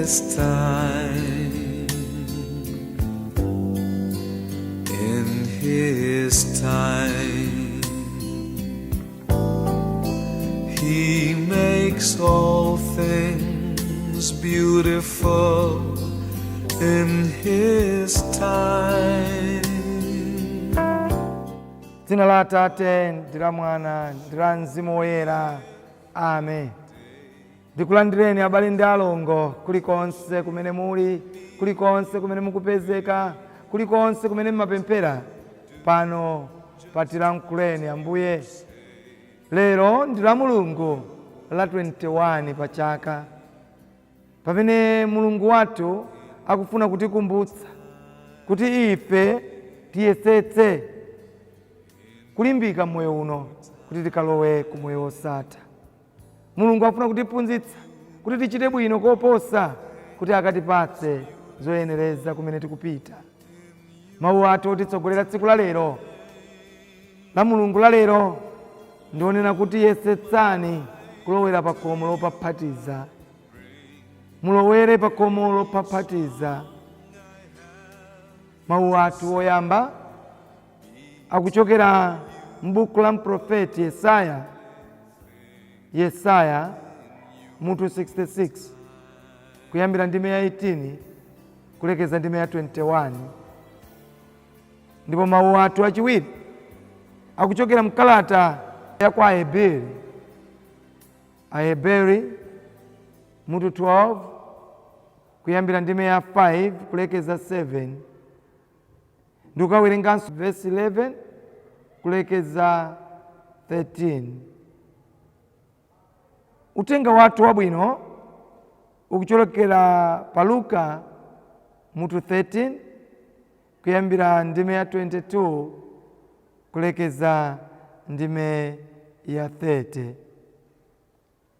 His time, in His time, He makes all things beautiful in His time. Dzina la Atate ndi la Mwana ndi la Mzimu Woyera. Amen. Ndikulandireni abale ndi alongo kulikonse kumene muli, kulikonse kumene mukupezeka, kulikonse kumene mumapemphera. Pano patilankhuleni Ambuye. Lero ndi la Mulungu la 21 pa chaka, pamene Mulungu wathu akufuna kutikumbutsa kuti ife tiyesetse kulimbika moyo uno kuti tikalowe ku moyo wosatha. Mulungu afuna kutiphunzitsa kuti tichite bwino koposa kuti akatipatse zoyenereza kumene tikupita. Mawu athu otitsogolera tsiku la lero, la Mulungu la lero, ndionena kuti yesetsani kulowera pa khomo lopapatiza. Mulowere pa khomo lopapatiza. Mawu athu oyamba akuchokera m'buku la mprofeti Yesaya mutu 66 kuyambira ndime ya 18 kulekeza ndime ya 21. Ndipo mawu athu achiwiri akuchokera mkalata ya kwa Aheberi mutu 12 kuyambira ndime ya 5 kulekeza 7. Ndikuwerenganso verse 11 kulekeza 13. Utenga wathu wabwino ukuchokera pa Luka mutu 13 kuyambira ndime ya 22 kulekeza ndime ya 30.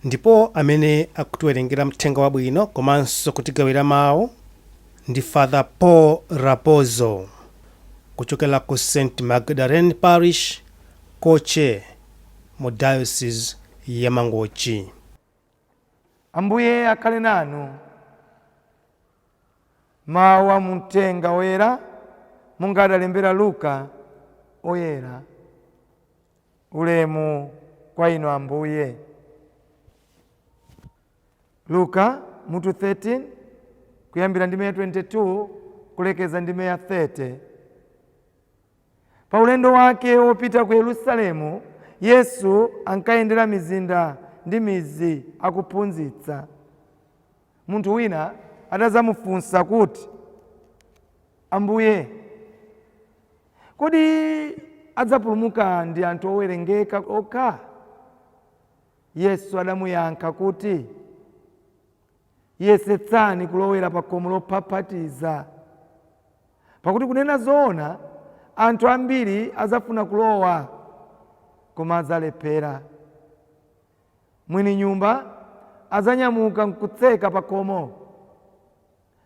Ndipo amene akutiwerengera mthenga wabwino komanso kutigawira mawu ndi Father Paul Lapozo kuchokera ku St. Magdalene Parish, Koche, mu Diocese ya Mangochi. Ambuye akhale nanu. Mawu a mthenga woyera monga adalembera Luka oyera. Ulemu kwa inu Ambuye. Luka mutu 13 kuyambira ndime ya 22 kulekeza ndime ya 30. Pa ulendo wake wopita ku Yerusalemu, Yesu ankayendera mizinda ndi mizi akuphunzitsa. Munthu wina adazamufunsa kuti, Ambuye, kodi adzapulumuka ndi anthu owerengeka okha? Yesu adamuyankha kuti, yesetsani kulowera pa khomo lopapatiza. Pakuti kunena zoona, anthu ambiri adzafuna kulowa koma adzalephera. Mwini nyumba adzanyamuka nkutseka pa khomo.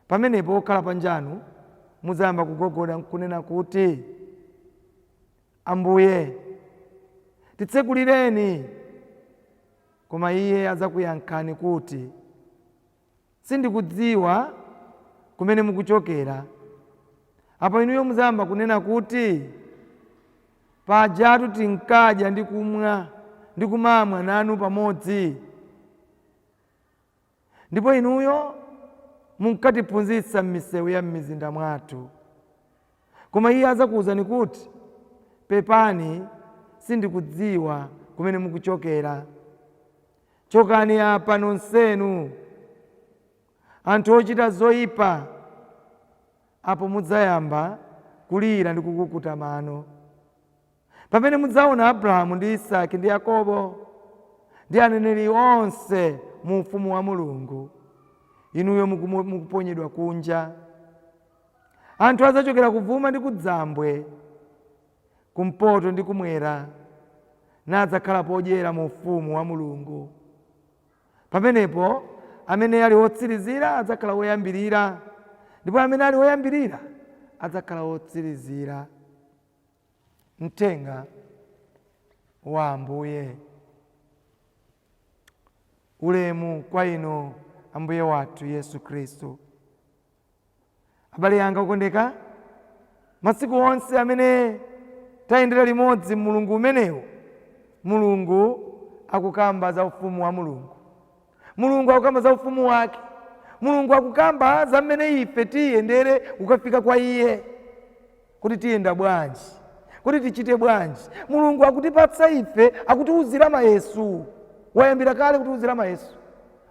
Pamenepo okhala panjanu mudzayamba kugogoda nkunena kuti, Ambuye, titsekulireni. Koma iye adzakuyankhani kuti, sindikudziwa kumene mukuchokera. Apo inuyo mudzayamba kunena kuti, pajatu tinkadya ndi kumwa ndi kumamwa nanu pamodzi, ndipo inuyo munkatiphunzitsa m'misewu ya m'mizinda mwathu. Koma iye adzakuwuzani kuti, pepani, sindikudziwa kumene mukuchokera. Chokani apa nonsenu, anthu ochita zoyipa. Apo mudzayamba kulira ndi kukukuta mano. Pamene mudzaona Abrahamu ndi Isaki ndi Yakobo ndi aneneri onse mu ufumu wa Mulungu, inuyo mukuponyedwa kunja. Anthu adzachokera kuvuma ndi kudzambwe, kumpoto ndi kumwera, nadzakhala podyera mu ufumu wa Mulungu. Pamenepo amene ali wotsirizira adzakhala woyambirira, ndipo amene ali woyambirira adzakhala wotsirizira. Mthenga wa Ambuye. Ulemu kwa inu Ambuye wathu Yesu Kristu. Abale yanga okondeka, masiku onse amene tayendera limodzi mulungu umenewu, mulungu akukamba za ufumu wa mulungu. Mulungu akukamba za ufumu wake. Mulungu akukamba za mmene ife tiyendere ukafika kwa iye, kuti tiyenda bwanji, kuti tichite bwanji. Mulungu akutipatsa ife, akutiuzira mayesu. Wayambira kale kutiuzira mayesu.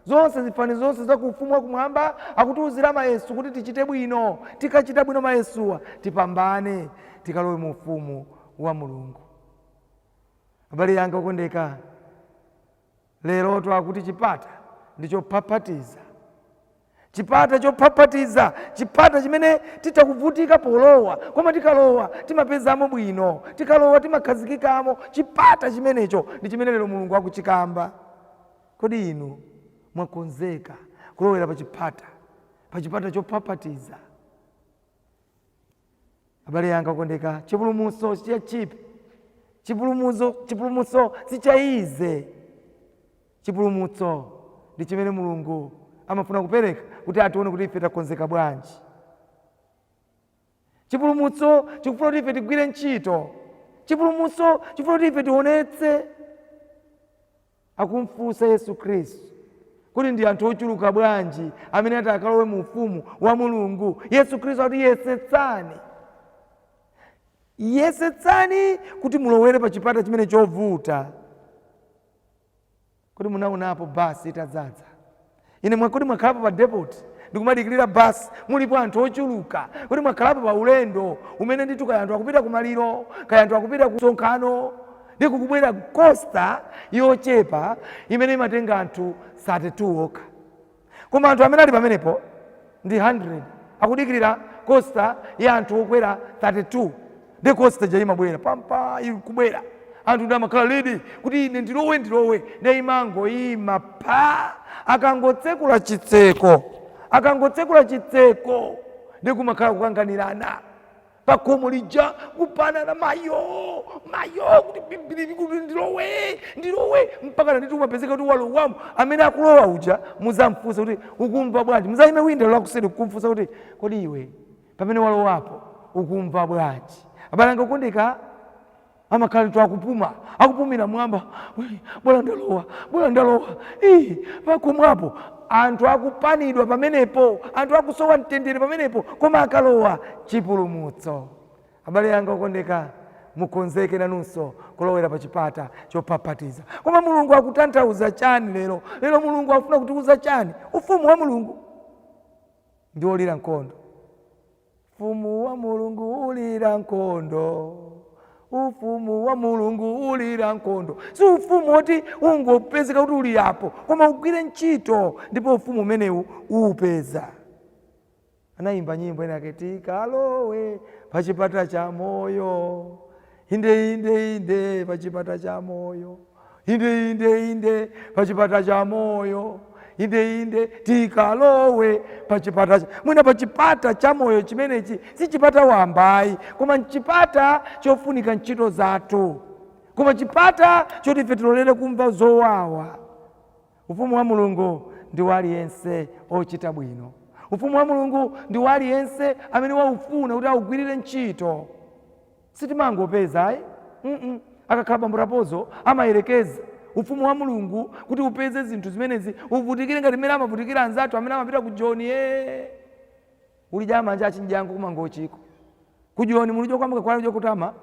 Zonse zifani zonse za kufumu wa kumwamba akutiuzira mayesu kuti tichite bwino. Tikachita bwino mayesuwa tipambane, tikalowe mu ufumu wa mulungu. Abale yanga okondeka, lero twakuti chipata ndicho papatiza. Chipata chopapatiza, chipata chimene titakuvutika polowa, koma tikalowa timapezamo bwino, tikalowa timakhazikikamo. Chipata chimenecho ndi chimene lero mulungu akuchikamba. Kodi inu mwakonzeka kulowera pa chipata chopapatiza? Abale yanga okondeka, chipulumutso chichachipe, chipulumutso sichaize. Chipulumutso ndi chimene mulungu amafuna kupereka kuti atione kuti ife takonzeka bwanji. Chipulumutso chikufuna kuti ife tigwire ntchito. Chipulumutso chikufuna kuti ife tionetse. Akumfunsa Yesu Kristu kuti ndi anthu ochuluka bwanji amene ati akalowe mu ufumu wa mulungu. Yesu Kristu ati yesetsani kuti mulowere pa chipata chimene chovuta. Kodi munaonapo basi itadzaza? Ine mwakodi mwakhalapo pa depot ndikumadikirira basi mulipo anthu ochuluka? Kodi mwakhalapo pa ulendo umene ndithu kaya anthu akupita kumaliro, kaya anthu akupita ku msonkhano, ndi kukubwera costa yochepa imene imatenga anthu 32 okha, koma anthu amene ali pamenepo ndi 100 akudikirira costa ya anthu okwera 32, ndi costa imabwera pampa ikubwera anthu ndi amakhala ledi kuti ine ndilowe ndi imango ima pa akangotsekula chitseko ndi kumakhala kukanganirana pa khomo lija kupanana mayo kuti bimbiri kuti ndilowe mpaka ndithu umapezeka kuti walowamo. Amene akulowa uja muzamfunsa kuti ukumva bwanji. Muzayime window lakuseri kukumfunsa kuti kodi iwe pamene walowapo ukumva bwanji. Abale anga okondeka, amakhala ndithu akupumira mwamba, bwera ndalowa. Pakhomwapo anthu akupanidwa pamenepo, anthu akusowa mtendere pamenepo, koma akalowa chipulumutso. Abale yanga okondeka, mukonzeke nanunso kulowera pa chipata chopapatiza. Koma mulungu akutanthauza chani lero? Lero mulungu afuna kutiuza chani? Ufumu wa mulungu ndi olira nkhondo. Ufumu wa mulungu ulira nkhondo. Ufumu wa mulungu ulira nkhondo. Si ufumu oti ungopezeka kuti uli apo, koma ugwire ntchito ndipo ufumu umenewu uupeza. Anayimba nyimbo inake tikalowe pa chipata cha moyo, inde pa chipata cha moyo, inde pa chipata cha moyo, inde tikalowe pa chipata mwina pa chipata cha moyo chimenechi si chipata wambayi, koma chipata chofunika ntchito zathu, koma chipata choti ife tilolere kumva zowawa. Ufumu wa mulungu ndi waliyense ochita bwino. Ufumu wa mulungu ndi waliyense amene waufuna kuti augwirire ntchito. Sitimangopeza akakhala Paul Lapozo amayerekeza ufumu wa mulungu kuti upeze zinthu zimenezi, uvutikire ngati mmene amavutikira anzathu amene amapita ku Joni. Ulija manja achinjangu kumangochiko ku Joni mulija kwamba kwali kutama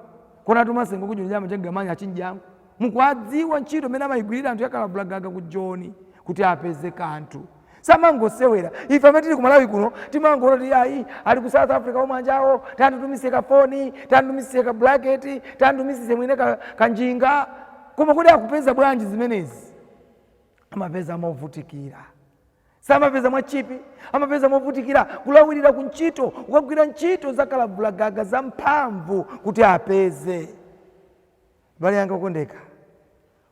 kona tumasengo ku Joni manja gamanya achinjangu mukwadziwa ntchito mmene amayigwirira anthu yakalabulagaga ku Joni kuti apeze kanthu. Samangosewera ife amene tili ku Malawi kuno timangoti ayi ali ku South Africa omanjawo tandutumise ka foni, tandutumise ka blanket, tandutumise mwine kanjinga. Koma kodi akupeza bwanji zimenezi? Amapeza movutikira. Samapeza mwachipi, amapeza movutikira kulawirira ku ntchito, ukagwira ntchito zakalabulagaga za mphamvu kuti apeze. Bale yanga okondeka,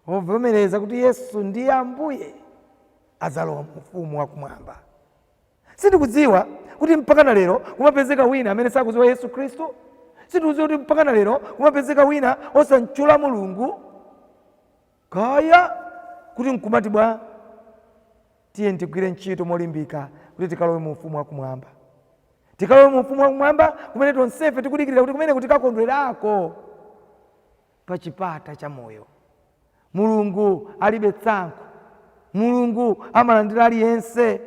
ovomereza kuti Yesu ndiye Ambuye azalowa mu ufumu wa kumwamba. Sitikudziwa kuti mpaka na lero kumapezeka wina amene sakudziwa Yesu Kristu. Sitikudziwa kuti mpaka na lero kumapezeka wina osantchula mulungu kaya kuti nkumati bwa tiye tigwire ntchito molimbika kuti tikalowe mu ufumu wakumwamba. Tikalowe mu ufumu wakumwamba kumene tonsefe tikudikirira kuti kumene kuti kakondwerako pa chipata cha moyo. Mulungu alibe tsankho, Mulungu amalandira aliyense,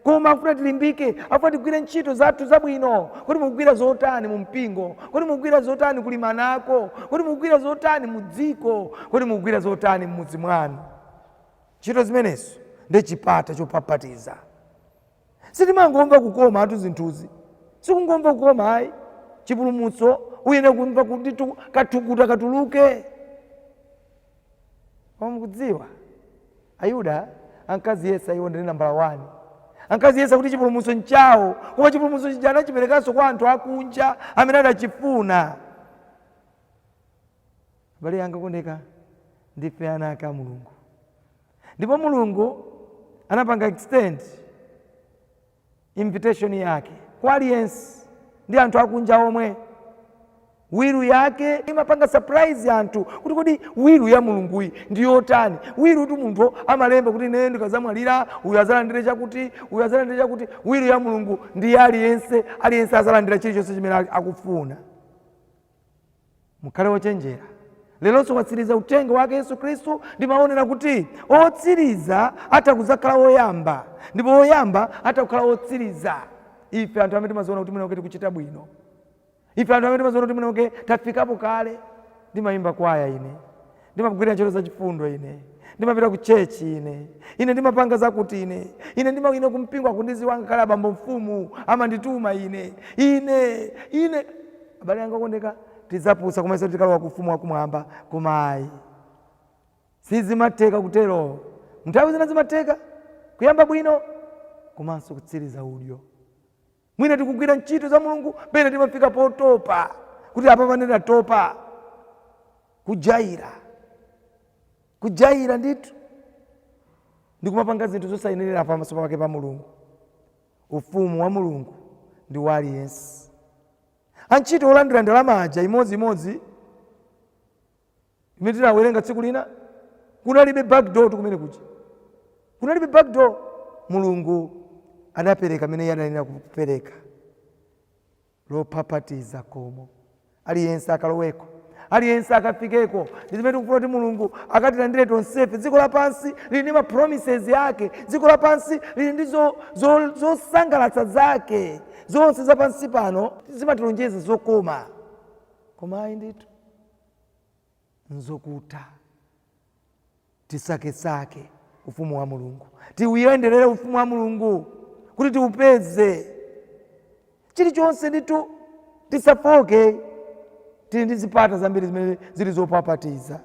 koma afuna tilimbike, afuna tigwire ntchito zathu zabwino. Kuti mukugwira zotani mu mpingo, kuti mukugwira zotani kulimanako, kuti mukugwira zotani mu dziko, kuti mukugwira zotani m'mudzi mwanu. Ntchito zimenezo ndi chipata chopapatiza. Sitimangomva kukoma atu zinthuzi, sikungomva kukoma ayi. Chipulumutso uyene kumva kuti kathukuta katuluke. Mukudziwa Ayuda ankaziyesa iwo ndi nambala 1. Ankaziyesa kuti chipulumutso nchawo, koma chipulumutso chija anachiperekanso kwa anthu akunja amene adachifuna. Abale yanga kondeka, ndife ana ake a Mulungu. Ndipo Mulungu anapanga extend invitation yake kwa aliyense ndi anthu akunja omwe. Wiru yake imapanga surprise anthu kuti kodi wiru ya Mulungu iyi ndi yotani. Wiru tu munthu amalemba kuti ine ndikazamwalira uyu azalandire chakuti, uyu azalandire chakuti. Wiru ya Mulungu ndi aliyense azalandira chilichonse chimene akufuna. Mukhale ochenjera. Lelonso watsiriza utenga wake Yesu Khristu, ndimaonera kuti otsiriza atakuzakhala oyamba, ndipo oyamba atakukhala otsiriza. Ife anthu amene timaziona kuti mwina tikuchita bwino, ife anthu amene timaziona kuti mwina tafikapo kale. Ndimayimba kwaya ine, ndimagwira ntchito za chifundo ine, ndimapita ku chechi ine ndimapanga zakuti ine ndimaine kumpingo akundiziwanga kale abambo mfumu amandituma ine. Abale anga kondeka, tizapusa kumesa kuti tikalowa kufumu wakumwamba, koma ayi sizimateka kutero. Nthawi zina zimateka kuyamba bwino komanso kutsiriza udyo. Mwina tikugwira ntchito za Mulungu pena timafika potopa kuti apa panena topa. Kujaira nditu ndikumapanga zinthu zosayenera pamaso pake pa Mulungu. Ufumu wa Mulungu ndi wa aliyense. Antchito olandira ndalama aja imodzi imene tinawerenga tsiku lina, kunalibe backdoor kumene kuja, kunalibe backdoor. Mulungu adapereka amene iye adanena kupereka, lopapatiza komo. Aliyense akaloweko, aliyense akafikeko. Ndi zimene tikufuna kuti Mulungu akatilandire tonsefe. Dziko lapansi lili ndi ma promises yake, dziko lapansi lili ndi zosangalatsa zake. Zonse zapansi pano zimatilonjeza zokoma, koma ayi nditu nzokuta. Tisakesake ufumu wa Mulungu, tiuyenderere ufumu wa Mulungu kuti tiupeze. Chilichonse nditu tisafoke. Tili ndi zipata zambiri zimene zili zopapatiza.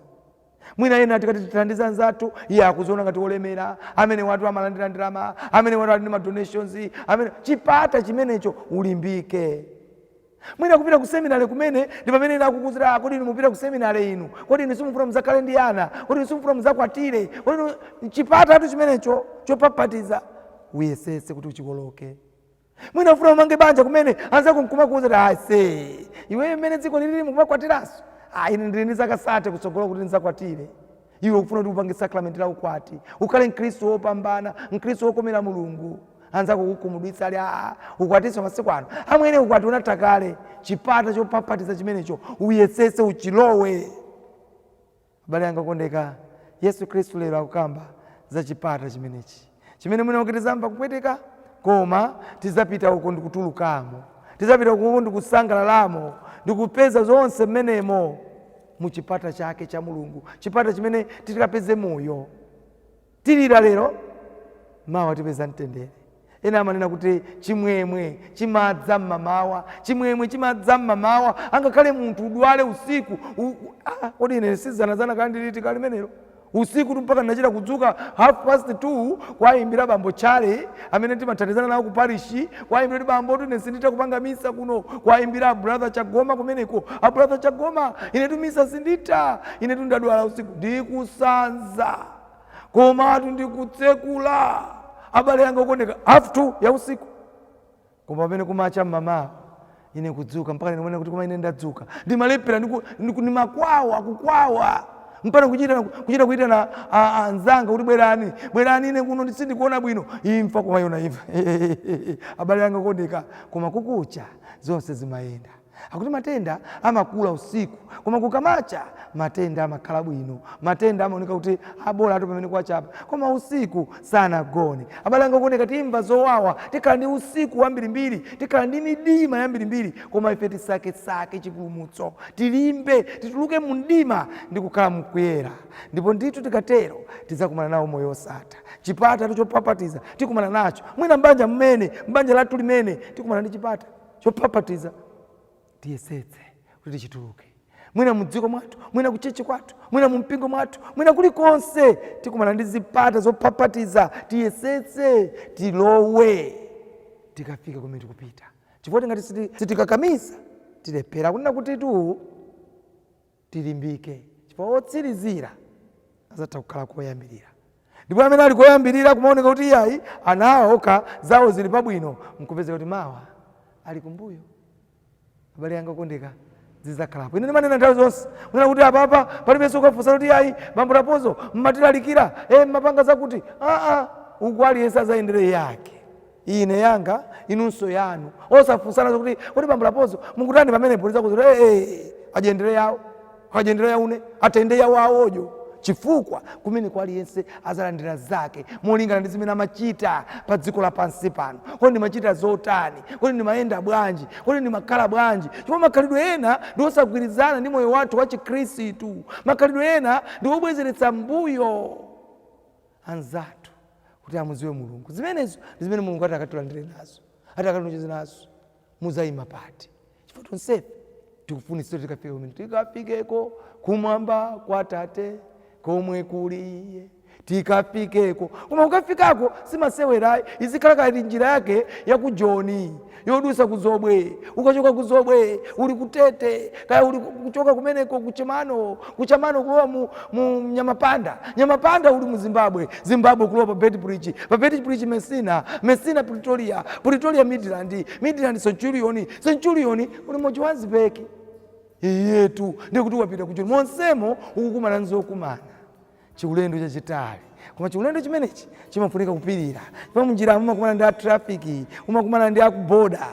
Mwina ena tikati tithandiza nzathu, iye akuziona ngati olemera, amene watu amalandira ndalama, amene watu ali ndi ma donations, amene chipata chimenecho ulimbike. Mwina kupita ku seminary kumene ndi pamene ena akukuzira, kodi inu mupita ku seminary inu, kodi inu simufuna muzakhale ndi ana, kodi inu simufuna muzakwatire, kodi chipata tu chimenecho chopapatiza uyesese kuti uchikoloke. Mwina ufuna umange banja kumene anzako nkumakuzira, ase iwe mmene dziko lilili mukumakwatiranso, ine ndili ndi zaka 30 kutsogolo kuti ndizakwatire. Iwe ufuna kuti upange sakramenti la ukwati, ukhale Mkhristu wopambana, Mkhristu wokomera Mulungu. Anzako kukumudwitsa ali ukwatiso masiku ano amwene ukwati unatakale. Chipata chopapatiza chimenecho uyesese uchilowe. Abale anga kondeka, Yesu Khristu lero akukamba za chipata chimenechi, chimene mwina ukitizamba kupweteka, koma tizapita uko ndikutulukamo, tizapita uko ndikusangalalamo, ndikupeza zonse mmenemo mu chipata chake cha Mulungu. Chipata chimene titikapeze moyo. Tilira lero, mawa tipeza mtendere. Ena amanena kuti chimwemwe chimadza mmamawa, chimwemwe chimadza mmamawa. Angakhale munthu udwale usiku, kodi ine sizanazana kandi liti kale menero usiku mpaka ndachita kudzuka 2:30 kwayimbira bambo Chale amene timathandizana nawo ku parish, kwayimbira bambo tu nesindita kupanga misa kuno, kwayimbira brother Chagoma kumeneko, brother Chagoma ine tu misa sindita, ine tu ndadwala usiku ndikusanza koma tu ndikutsekula. Abale yanga okondeka 2 ya usiku, koma pamene kumacha mama ine kudzuka mpaka ine kuti koma ine ndadzuka ndimalepera ndimakwawa kukwawa mpana kuchita na anzanga kuti bwerani ine kuno sindikuona bwino, imfa koma yona imfa. Abale anga okondeka, koma kukucha zonse zimayenda. Akuti matenda amakula usiku, koma kukamacha matenda amakhala bwino. Matenda amaoneka kuti abola ato pamene kwachapa, koma usiku sanagone. Abale anga okondeka, timva zowawa, tikhala ndi usiku wambirimbiri, tikhala ndi midima yambirimbiri, koma ife tisake chipulumutso, tilimbe, tituluke mu mdima ndi kukhala mkuyera. Ndipo ndithu tikatero tizakumana nawo moyo osatha. Chipata chopapatiza tikumana nacho, mwina mbanja lathu limene tikumana ndi chipata chopapatiza. Tiyesetse kuti tichituluke, mwina mudziko mwathu, mwina kuchechi kwathu, mwina mumpingo mwathu, mwina kulikonse tikumana ndi zipata zopapatiza. Tiyesetse tilowe tikafika kumene tikupita, chifukwa ngati sitikakamiza tilephera kunena kuti tilimbike, chifukwa otsirizira azatha kukhala koyambirira. Ndipo amene ali koyambirira kumaoneka kuti iyayi anawo okha zawo zili pabwino, mkupeza kuti mawa ali kumbuyo. Abale anga okondeka, zizakhalapo. Ine ndimanena nthawi zonse, mwina kuti apapa palibenso ukafunsa kuti ayi Bambo Lapozo mmatilalikira mmapanga zakuti. Uku aliyense azayendere yake, ine yanga inunso yanu. Osafunsana kuti Bambo Lapozo mukutani pamene poliza kuti ajendere yawo, ajendere yaune, atende yawo awojo. Chifukwa kumene kwa aliyense azalandira zake molingana ndi zimene amachita pa dziko lapansi pano. Kodi ndimachita zotani? Kodi ndimayenda bwanji? Kodi ndimakhala bwanji? Chifukwa makhalidwe ena ndi osagwirizana ndi moyo wathu wa Chikhristu. Makhalidwe ena ndi obwezeretsa mbuyo anzathu kuti amuziwe Mulungu. Zimenezo ndi zimene Mulungu ati akatilandire nazo, ati akatilonjeze nazo. Muzayima pati, chifukwa tonsefe tikufunitsira tikafike kumene tikafikeko kumwamba kwa Tate komwe kuliye, tikafikeko. Koma ukafikako simasewerayi, izikhala kali njira yake ya kujoni yodusa kuzobwe. Ukachoka kuzobwe uli kutete, kaya uli kuchoka kumeneko kuchamano kulowa mu Nyamapanda uli mu Zimbabwe kulowa pa Bed Bridge Messina Pretoria Midrand Centurion uli mu Johannesburg. Iyetu ndikuti wapita kuchoni monsemo ukukumana nzokumana chiulendo chachitali. Koma chiulendo chimenechi chimafunika kupirira. Pa munjira mumakumana ndi traffic, mumakumana ndi akuboda,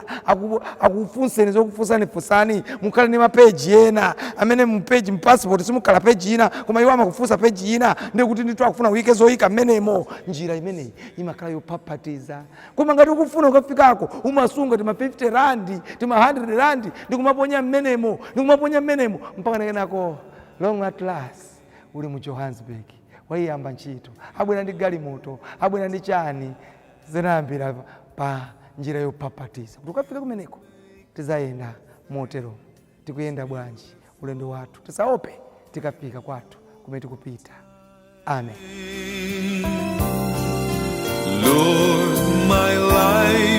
akufunseni zokufunsani, mukhala ndi mapeji ena amene mupeji mpassport simukhala peji ina, koma iwo amakufunsa peji ina ndikuti ndithu akufuna uyike zoyika mmenemo. Njira imeneyi imakhala yopapatiza. Koma ngati ukufuna ukafikako umasunga tima 50 rand, tima 100 rand ndikumaponya mmenemo mpaka nekenako long at last uli mu Johannesburg. Waiyamba ntchito, abwera ndi galimoto, abwera ndi chani, zinayambira pa njira yopapatiza. Kuti ukafika kumeneko tizayenda motero. Tikuyenda bwanji ulendo wathu? Tisaope tikafika kwathu kumene tikupita. Amen. Lord, my life